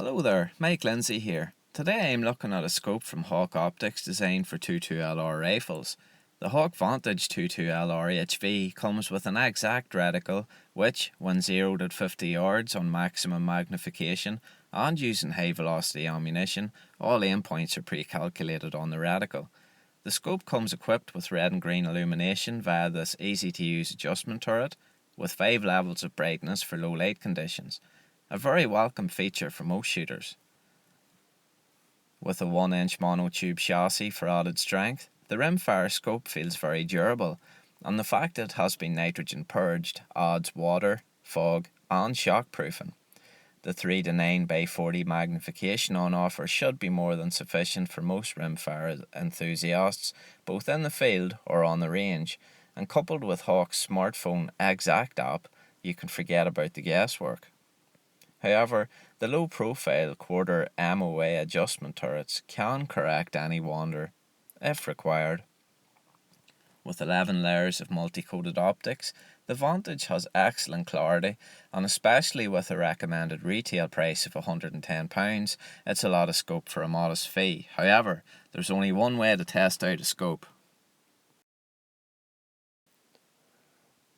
Hello there, Mike Lindsay here. Today I'm looking at a scope from Hawke Optics designed for 22LR rifles. The Hawke Vantage 22LR HV comes with an exact reticle which, when zeroed at 50 yards on maximum magnification and using high velocity ammunition, all aim points are pre-calculated on the reticle. The scope comes equipped with red and green illumination via this easy to use adjustment turret with 5 levels of brightness for low light conditions. A very welcome feature for most shooters. With a 1-inch monotube chassis for added strength, the Rimfire scope feels very durable, and the fact it has been nitrogen purged adds water, fog and shock proofing. The 3 to 9 by 40 magnification on offer should be more than sufficient for most Rimfire enthusiasts, both in the field or on the range, and coupled with Hawke's smartphone Exact app, you can forget about the guesswork. However, the low-profile quarter MOA adjustment turrets can correct any wander, if required. With 11 layers of multi-coated optics, the Vantage has excellent clarity, and especially with a recommended retail price of £110, it's a lot of scope for a modest fee. However, there's only one way to test out a scope.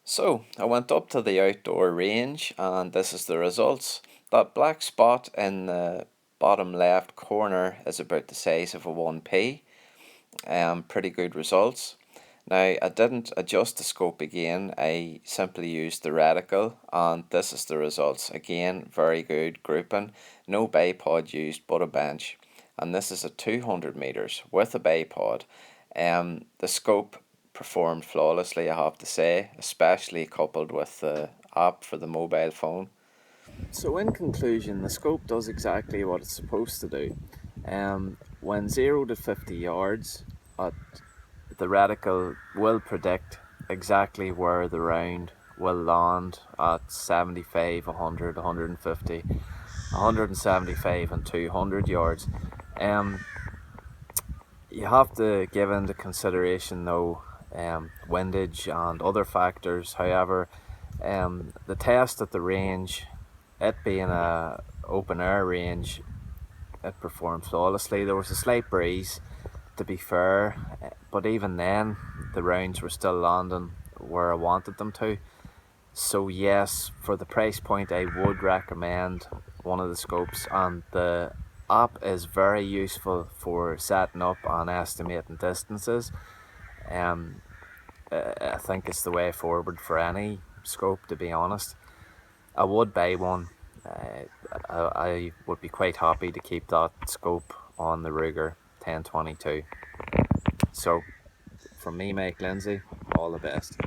So, I went up to the outdoor range and this is the results. That black spot in the bottom left corner is about the size of a 1p. Pretty good results. Now, I didn't adjust the scope again, I simply used the reticle and this is the results. Again, very good grouping, no bipod used but a bench. And this is at 200 meters with a bipod. The scope performed flawlessly, I have to say, especially coupled with the app for the mobile phone. So in conclusion, the scope does exactly what it's supposed to do. When 0 to 50 yards, the reticle will predict exactly where the round will land at 75, 100, 150, 175 and 200 yards. You have to give into consideration though windage and other factors. However, the test at the range, it being a open air range, it performed flawlessly. There was a slight breeze, to be fair, but even then the rounds were still landing where I wanted them to. So yes, for the price point I would recommend one of the scopes, and the app is very useful for setting up and estimating distances. I think it's the way forward for any scope, to be honest. I would buy one. I would be quite happy to keep that scope on the Ruger 1022. So, from me, Mike Lindsay, all the best.